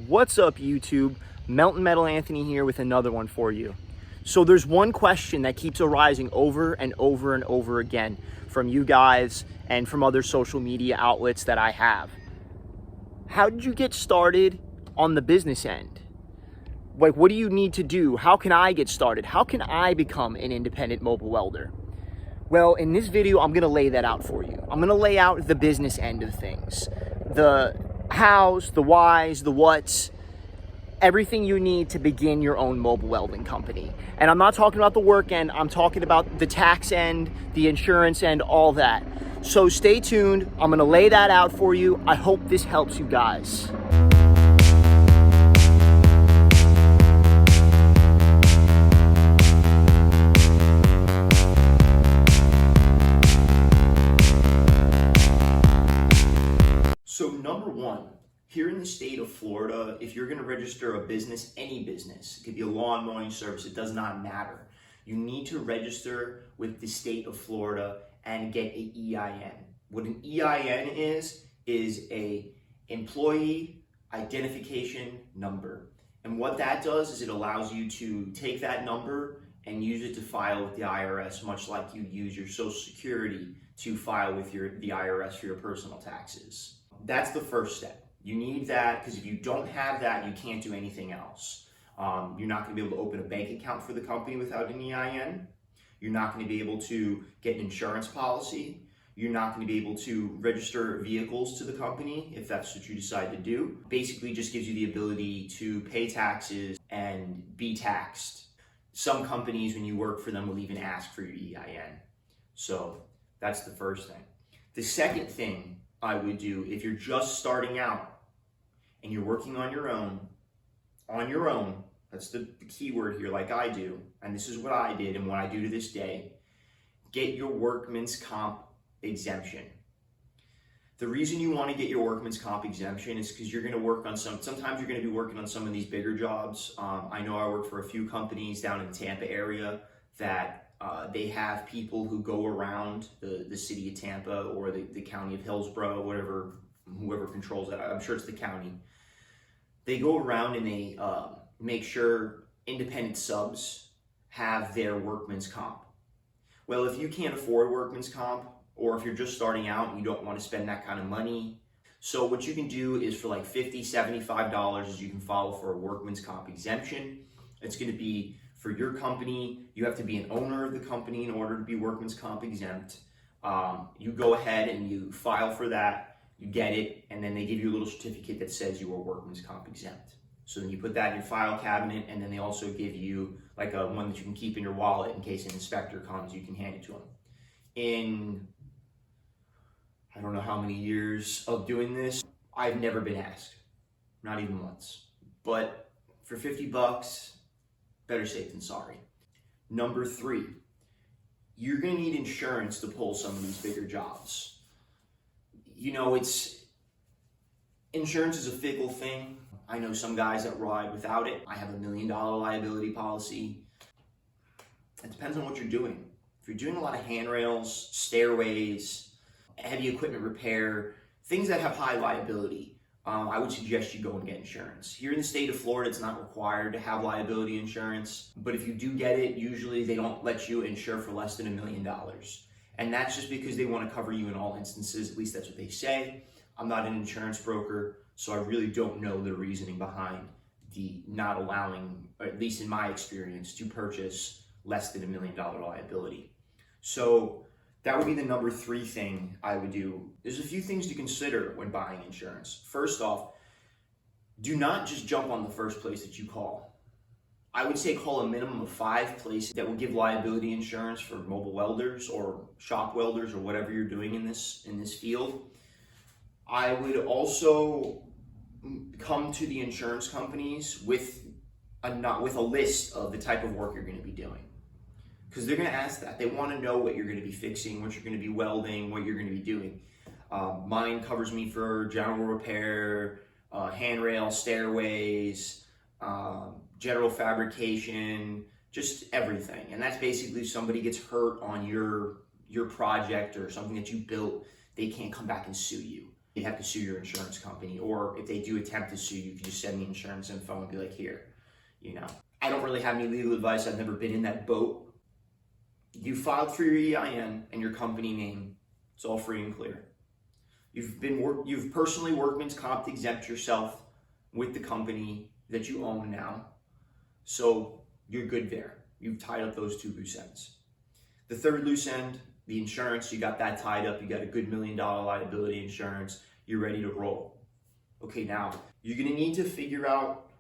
What's up, YouTube? Melton Metal Anthony here with another one for you. So there's one question that keeps arising over and over and over again from you guys and from other social media outlets that I have. How did you get started on the business end? Like, what do you need to do? How can I get started? How can I become an independent mobile welder? Well, in this video, I'm gonna lay that out for you. I'm gonna lay out the business end of things. The hows, the whys, the whats, everything you need to begin your own mobile welding company. And I'm not talking about the work end, I'm talking about the tax end, the insurance end, all that. So stay tuned, I'm gonna lay that out for you. I hope this helps you guys. So number one, here in the state of Florida, if you're going to register a business, any business, it could be a lawn mowing service, it does not matter. You need to register with the state of Florida and get an EIN. What an EIN is a employee identification number. And what that does is it allows you to take that number and use it to file with the IRS, much like you use your Social Security to file with the IRS for your personal taxes. That's the first step. You need that because if you don't have that, you can't do anything else. You're not going to be able to open a bank account for the company without an EIN. You're not going to be able to get an insurance policy. You're not going to be able to register vehicles to the company if that's what you decide to do. Basically just gives you the ability to pay taxes and be taxed. Some companies, when you work for them, will even ask for your EIN. So that's the first thing. The second thing I would do if you're just starting out and you're working on your own, that's the key word here, like I do, and this is what I did and what I do to this day, get your Workman's Comp exemption. The reason you want to get your Workman's Comp exemption is because you're going to work on sometimes you're going to be working on some of these bigger jobs. I know I work for a few companies down in the Tampa area that they have people who go around the city of Tampa or the county of Hillsborough, whoever controls that. I'm sure it's the county. They go around and they make sure independent subs have their Workman's Comp. Well, if you can't afford Workman's Comp, or if you're just starting out and you don't want to spend that kind of money, so what you can do is for like $50, $75 is you can file for a Workman's Comp exemption. It's going to be for your company. You have to be an owner of the company in order to be Workman's Comp exempt. You go ahead and you file for that, you get it, and then they give you a little certificate that says you are Workman's Comp exempt. So then you put that in your file cabinet, and then they also give you like one that you can keep in your wallet in case an inspector comes, you can hand it to them. In, I don't know how many years of doing this, I've never been asked, not even once. But for 50 bucks, better safe than sorry. Number three, you're gonna need insurance to pull some of these bigger jobs. You know, insurance is a fickle thing. I know some guys that ride without it. I have $1 million liability policy. It depends on what you're doing. If you're doing a lot of handrails, stairways, heavy equipment repair, things that have high liability, I would suggest you go and get insurance. Here in the state of Florida, it's not required to have liability insurance, but if you do get it, usually they don't let you insure for less than $1 million. And that's just because they want to cover you in all instances, at least that's what they say. I'm not an insurance broker, so I really don't know the reasoning behind the not allowing, or at least in my experience, to purchase less than $1 million liability. So that would be the number three thing I would do. There's a few things to consider when buying insurance. First off, do not just jump on the first place that you call. I would say call a minimum of 5 places that will give liability insurance for mobile welders or shop welders or whatever you're doing in this field. I would also come to the insurance companies with a list of the type of work you're going to be doing. Because they're going to ask that. They want to know what you're going to be fixing, what you're going to be welding, what you're going to be doing. Mine covers me for general repair, handrail, stairways, general fabrication, just everything. And that's basically if somebody gets hurt on your project or something that you built, they can't come back and sue you. you'd have to sue your insurance company. Or if they do attempt to sue you, you can just send me insurance info and be like, here, I don't really have any legal advice. I've never been in that boat. You filed for your EIN and your company name. It's all free and clear. You've personally Workman's Comp exempt yourself with the company that you own now. So you're good there. You've tied up those two loose ends. The third loose end, the insurance, you got that tied up. You got a good $1 million liability insurance. You're ready to roll. Okay, now you're gonna need to figure out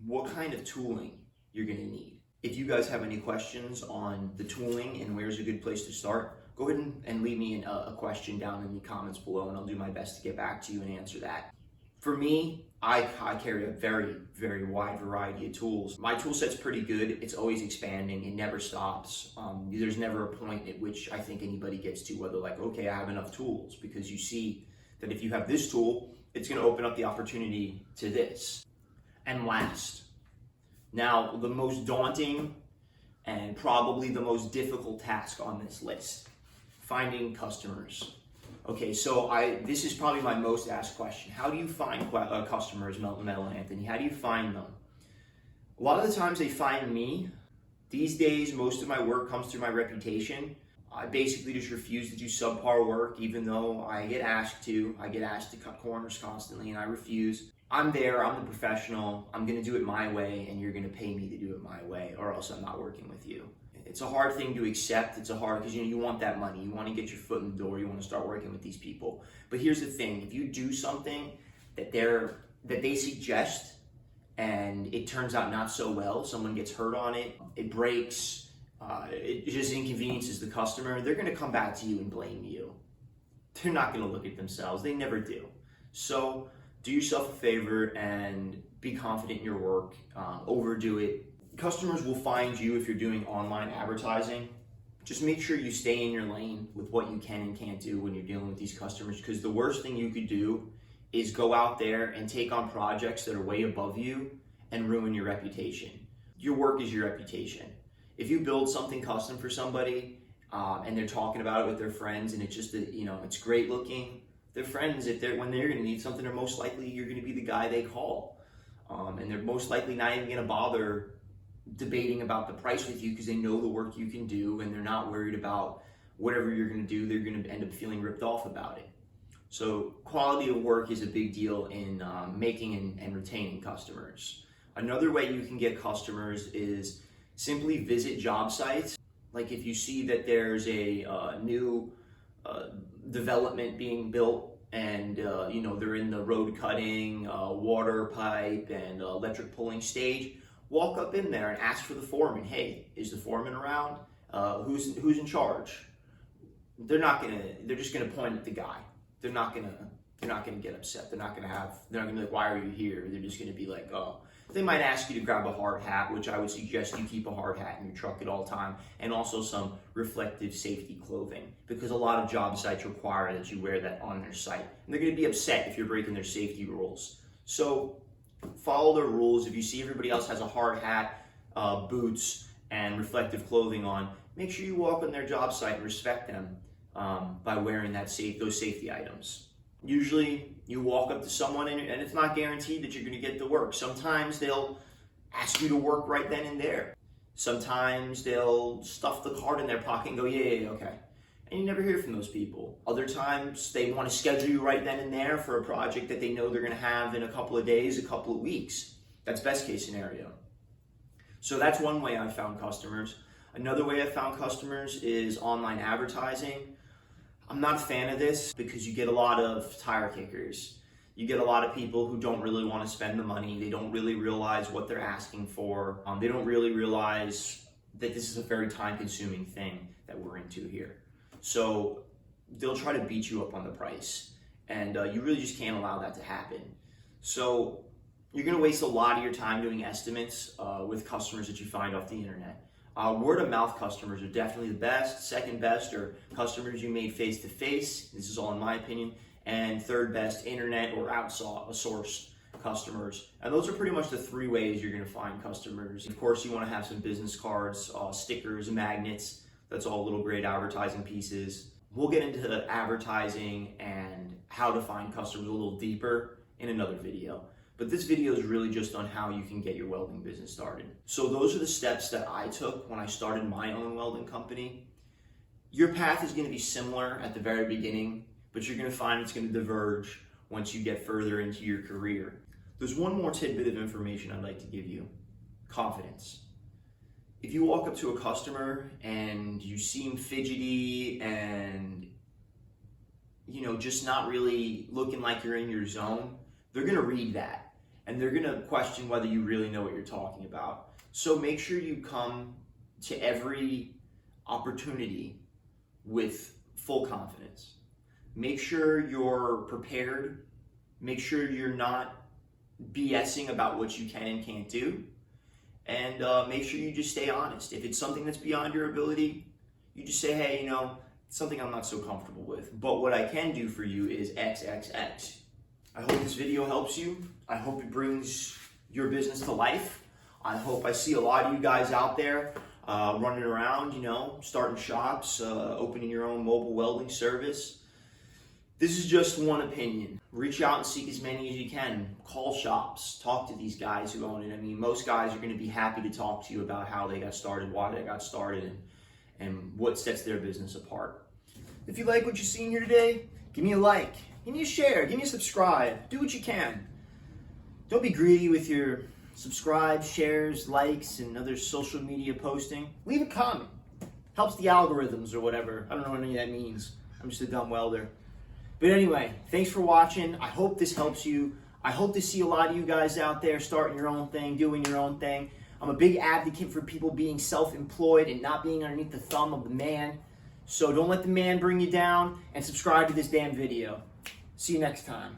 what kind of tooling you're gonna need. If you guys have any questions on the tooling and where's a good place to start, go ahead and leave me a question down in the comments below, and I'll do my best to get back to you and answer that. For me, I carry a very, very wide variety of tools. My tool set's pretty good. It's always expanding. It never stops. There's never a point at which I think anybody gets to where they're like, okay, I have enough tools, because you see that if you have this tool, it's going to open up the opportunity to this. And last, now the most daunting and probably the most difficult task on this list: finding customers. Okay, so this is probably my most asked question. How do you find customers, Metal Anthony? How do you find them? A lot of the times they find me. These days, most of my work comes through my reputation. I basically just refuse to do subpar work, even though I get asked to. I get asked to cut corners constantly, and I refuse. I'm there, I'm the professional, I'm gonna do it my way, and you're gonna pay me to do it my way, or else I'm not working with you. It's a hard thing to accept. It's because you want that money. You want to get your foot in the door. You want to start working with these people. But here's the thing: if you do something that they suggest and it turns out not so well, someone gets hurt on it, it breaks, it just inconveniences the customer, they're going to come back to you and blame you. They're not going to look at themselves. They never do. So do yourself a favor and be confident in your work. Overdo it. Customers will find you if you're doing online advertising. Just make sure you stay in your lane with what you can and can't do when you're dealing with these customers, because the worst thing you could do is go out there and take on projects that are way above you and ruin your reputation. Your work is your reputation. If you build something custom for somebody and they're talking about it with their friends and it's just it's great looking, their friends, when they're going to need something, they're most likely you're going to be the guy they call, and they're most likely not even going to bother debating about the price with you, because they know the work you can do and they're not worried about whatever you're going to do. They're going to end up feeling ripped off about it. So quality of work is a big deal in making and retaining customers. Another way you can get customers is simply visit job sites. Like if you see that there's a new development being built and they're in the road cutting, water pipe, and electric pulling stage, walk up in there and ask for the foreman. Hey, is the foreman around? Who's in charge? They're just gonna point at the guy. They're not gonna get upset. They're not gonna be like, why are you here? They're just gonna be like, oh. They might ask you to grab a hard hat, which I would suggest you keep a hard hat in your truck at all time, and also some reflective safety clothing, because a lot of job sites require that you wear that on their site. And they're gonna be upset if you're breaking their safety rules. So follow their rules. If you see everybody else has a hard hat, boots, and reflective clothing on, make sure you walk on their job site and respect them by wearing those safety items. Usually you walk up to someone and it's not guaranteed that you're going to get the work. Sometimes they'll ask you to work right then and there. Sometimes they'll stuff the card in their pocket and go, yeah, okay. And you never hear from those people. Other times they want to schedule you right then and there for a project that they know they're going to have in a couple of days, a couple of weeks. That's best case scenario. So that's one way I've found customers. Another way I've found customers is online advertising. I'm not a fan of this because you get a lot of tire kickers. You get a lot of people who don't really want to spend the money. They don't really realize what they're asking for. They don't really realize that this is a very time-consuming thing that we're into here. So they'll try to beat you up on the price, and you really just can't allow that to happen. So you're going to waste a lot of your time doing estimates with customers that you find off the internet. Word of mouth customers are definitely the best. Second best are customers you made face to face. This is all in my opinion. And third best, internet or outsourced customers. And those are pretty much the three ways you're going to find customers. Of course, you want to have some business cards, stickers, magnets. That's all little great advertising pieces. We'll get into advertising and how to find customers a little deeper in another video. But this video is really just on how you can get your welding business started. So those are the steps that I took when I started my own welding company. Your path is going to be similar at the very beginning, but you're going to find it's going to diverge once you get further into your career. There's one more tidbit of information I'd like to give you. Confidence. If you walk up to a customer and you seem fidgety and just not really looking like you're in your zone, they're going to read that and they're going to question whether you really know what you're talking about. So make sure you come to every opportunity with full confidence. Make sure you're prepared. Make sure you're not BSing about what you can and can't do. And make sure you just stay honest. If it's something that's beyond your ability, you just say, hey, it's something I'm not so comfortable with. But what I can do for you is XXX. I hope this video helps you. I hope it brings your business to life. I hope I see a lot of you guys out there running around, starting shops, opening your own mobile welding service. This is just one opinion. Reach out and seek as many as you can. Call shops, talk to these guys who own it. I mean, most guys are going to be happy to talk to you about how they got started, why they got started, and what sets their business apart. If you like what you've seen here today, give me a like, give me a share, give me a subscribe. Do what you can. Don't be greedy with your subscribe, shares, likes, and other social media posting. Leave a comment. Helps the algorithms or whatever. I don't know what any of that means. I'm just a dumb welder. But anyway, thanks for watching. I hope this helps you. I hope to see a lot of you guys out there starting your own thing, doing your own thing. I'm a big advocate for people being self-employed and not being underneath the thumb of the man. So don't let the man bring you down, and subscribe to this damn video. See you next time.